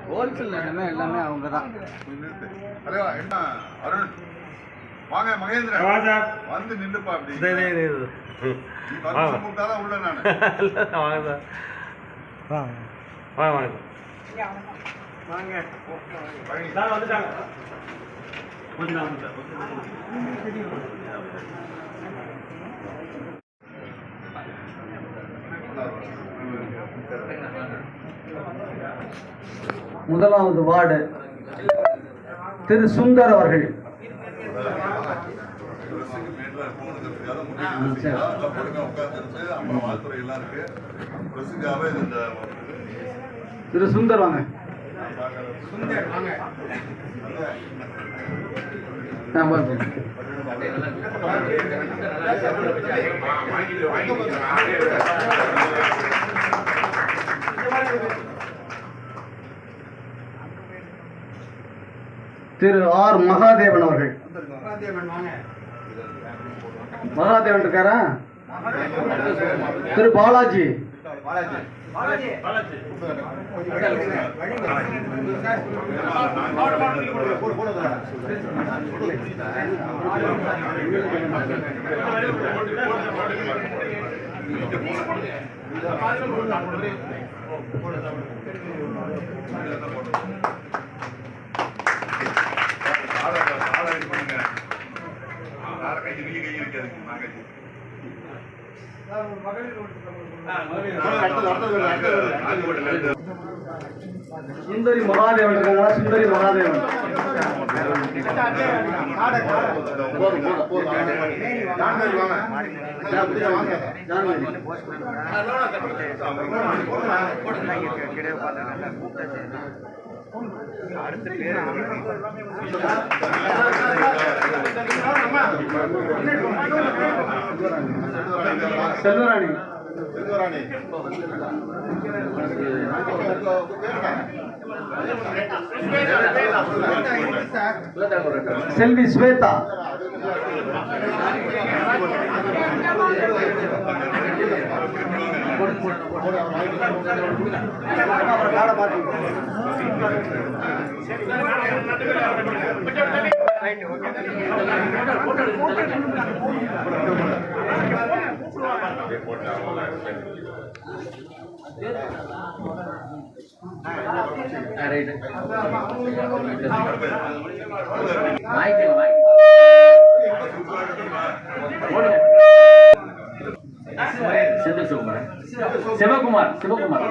Wholesale எல்லாமே அவங்க தான். என்ன அருண் வாங்க மகேந்திரன் வந்து நின்றுப்பா அப்படி கூப்பிட்டாதான் உள்ள நான் வாங்க சார் வாங்க வாங்க வாங்க சார் வந்துட்டாங்க. முதலாவது வார்டு திரு சுந்தர் அவர்கள். திரு சுந்தர் வாங்க. திரு ஆர் மகாதேவன் அவர்கள். மகாதேவன் இருக்காரா? திரு பாலாஜி. சுந்தரி மகாதேவன் இருக்காங்களா? சுந்தரி மகாதேவன். செல்வராணி. செல்வி ஸ்வேதா. சிவகுமார். சிவகுமார்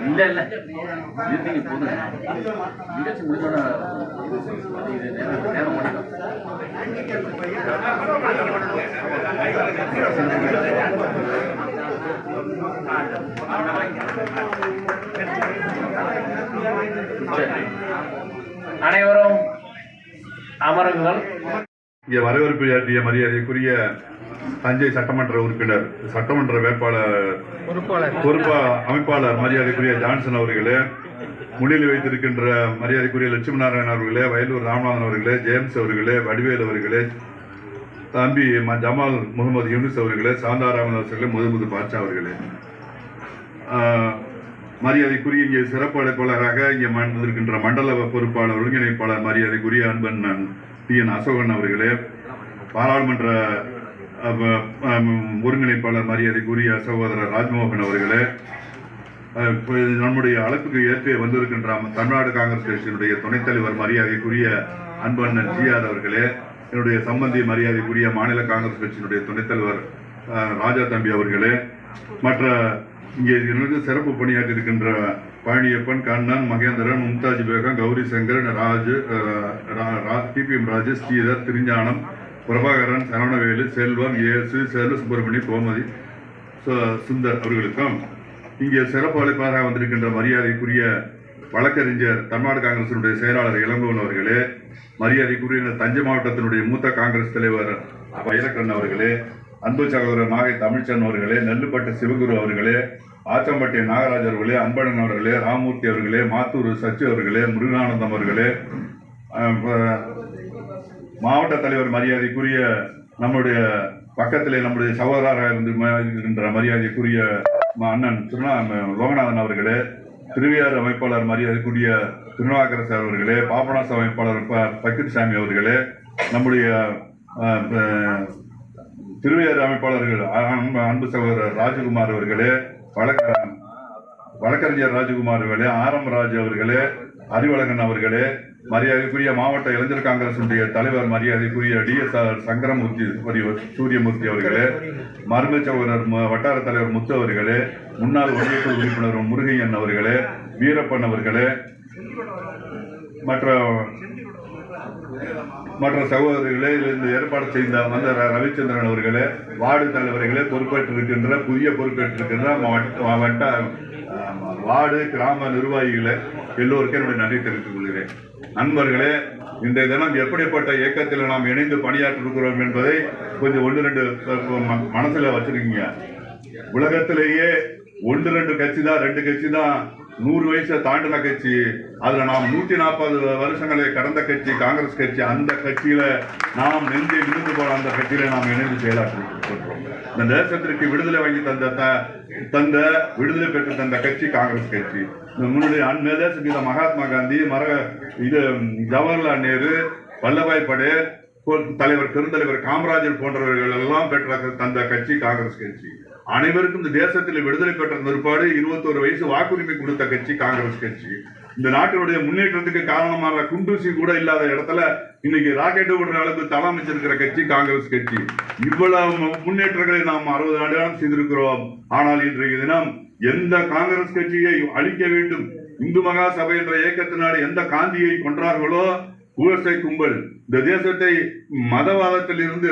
இல்ல இல்ல நிகழ்ச்சி முடிஞ்சோட நேரம் ஓடிடும். அனைவரும் அமருங்கள். இங்கே வரவேற்பு ஆற்றிய மரியாதைக்குரிய தஞ்சை சட்டமன்ற உறுப்பினர், சட்டமன்ற வேட்பாளர் பொறுப்பா அமைப்பாளர் மரியாதைக்குரிய ஜான்சன் அவர்களே, முன்னிலை வைத்திருக்கின்ற மரியாதைக்குரிய லட்சுமி நாராயணன் அவர்களே, வயலூர் ராமநாதன் அவர்களே, ஜேம்ஸ் அவர்களே, வடிவேல் அவர்களே, தம்பி ஜமால் முகமது யூனிஸ் அவர்களே, சாந்தாராமன் அவர்களே, முகமது பாட்சா அவர்களே, மரியாதைக்குரிய இங்கே சிறப்பு அழைப்பாளராக இங்கே வந்திருக்கின்ற மண்டல பொறுப்பாளர் ஒருங்கிணைப்பாளர் மரியாதைக்குரிய அன்பன் TN அசோகன் அவர்களே, பாராளுமன்ற ஒருங்கிணைப்பாளர் மரியாதைக்குரிய சகோதரர் ராஜ்மோகன் அவர்களே, நம்முடைய அழைப்புக்கு ஏற்று வந்திருக்கின்ற தமிழ்நாடு காங்கிரஸ் கட்சியினுடைய துணைத் தலைவர் மரியாதைக்குரிய அன்பண்ணன் GR அவர்களே, என்னுடைய சம்பந்தி மரியாதைக்குரிய மாநில காங்கிரஸ் கட்சியினுடைய துணைத் தலைவர் ராஜா தம்பி அவர்களே, மற்ற இங்கே சிறப்பு பணியாற்றி இருக்கின்ற பழனியப்பன், கண்ணன், மகேந்திரன், மும்தாஜ் பேகம், கௌரி சங்கர், ராஜு, TPM ராஜு, ஸ்ரீதர், திருஞானம், பிரபாகரன், சரவணவேலு, செல்வம், ஏசு, செல்வ சுப்பிரமணி, கோமதி, சுந்தர் அவர்களுக்கும் இங்கே சிறப்பு அழைப்பாளராக வந்திருக்கின்ற மரியாதைக்குரிய வழக்கறிஞர் தமிழ்நாடு காங்கிரசினுடைய செயலாளர் இளங்கோவன் அவர்களே, மரியாதைக்குரிய தஞ்சை மாவட்டத்தினுடைய மூத்த காங்கிரஸ் தலைவர் வைரக்கண்ணன் அவர்களே, அன்பு சகோதரர் நாகை தமிழ்ச்சன் அவர்களே, நெல்லுப்பட்டு சிவகுரு அவர்களே, ஆச்சம்பட்டி நாகராஜ் அவர்களே, அன்பழகன் அவர்களே, ராமூர்த்தி அவர்களே, மாத்தூர் சச்சி அவர்களே, முருகானந்தம் அவர்களே, மாவட்ட தலைவர் மரியாதைக்குரிய நம்முடைய பக்கத்திலே நம்முடைய சகோதரராக இருக்கின்ற மரியாதைக்குரிய அண்ணன் லோகநாதன் அவர்களே, திருவையாறு அமைப்பாளர் மரியாதைக்குரிய திருநாவுக்கரசு அவர்களே, பாபநாச அமைப்பாளர் பக்கிரிசாமி அவர்களே, நம்முடைய திருவையாறு அமைப்பாளர்கள் அன்பு சகோதரர் ராஜகுமார் அவர்களே, வழக்கறிஞர் ராஜகுமார் அவர்களே, ஆரம்பராஜ் அவர்களே, அறிவழகன் அவர்களே, மரியாதைக்குரிய மாவட்ட இளைஞர் காங்கிரசுடைய தலைவர் மரியாதைக்குரிய டிஎஸ்ஆர் சங்கரமூர்த்தி சூரியமூர்த்தி அவர்களே, மருமை சகோதரர் வட்டார தலைவர் முத்து அவர்களே, முன்னாள் ஒன்றியக்குழு உறுப்பினர் முருகையன் அவர்களே, வீரப்பன் அவர்களே, மற்ற சகோதரர்களே, இந்த ஏற்பாடு செய்த வந்த ரவிச்சந்திரன் அவர்களே, வார்டு தலைவர்களே, பொறுப்பேற்றிருக்கின்ற புதிய பொறுப்பேற்றிருக்கின்ற வட்ட வார்டு கிராம நிர்வாகிகளே, எல்லோருக்கும் என்னுடைய நன்றி தெரிவித்துக் கொள்கிறேன். நண்பர்களே, இன்றைய தினம் எப்படிப்பட்ட இயக்கத்தில் நாம் இணைந்து பணியாற்றிருக்கிறோம் என்பதை கொஞ்சம் 1-2 மனசுல வச்சிருக்கீங்க. உலகத்திலேயே 1-2 கட்சி தான், 2 கட்சி தான் 100 வயசை தாண்டின கட்சி. அதுல நாம் 140 வருஷங்களை கடந்த கட்சி காங்கிரஸ் கட்சி. அந்த கட்சியில நாம் நெஞ்சை விழுந்து போன அந்த கட்சியில நாம் இணைந்து செயலாற்றிருக்கிறோம். இந்த தேசத்திற்கு விடுதலை வாங்கி தந்த விடுதலை பெற்று தந்த கட்சி காங்கிரஸ் கட்சி. முன்னுடைய அன்மேதே சங்கீத மகாத்மா காந்தி, ஜவஹர்லால் நேரு, வல்லபாய் படேல், தலைவர் பெருந்தலைவர் காமராஜர் போன்றவர்கள் எல்லாம் பெற்ற தந்த கட்சி காங்கிரஸ் கட்சி. அனைவருக்கும் இந்த தேசத்தில் விடுதலை பெற்ற பிற்பாடு 21 வயசு வாக்குரிமை கொடுத்த கட்சி காங்கிரஸ் கட்சி. இந்த நாட்டினுடைய முன்னேற்றத்துக்கு காரணமாக குண்டூசி கூட இல்லாத இடத்துல இன்னைக்கு ராக்கெட் விடுற அளவுக்கு தலை அமைச்சிருக்கிற கட்சி காங்கிரஸ் கட்சி. இவ்வளவு முன்னேற்றங்களை நாம் 60 ஆண்டுகளும் செய்திருக்கிறோம். ஆனால் இன்றைய தினம் எந்த காங்கிரஸ் கட்சியை அழிக்க வேண்டும், இந்து மகா சபை என்ற இயக்கத்தினால் எந்த காந்தியை கொன்றார்களோ, விவசாய கும்பல் இந்த தேசத்தை மதவாதத்தில் இருந்து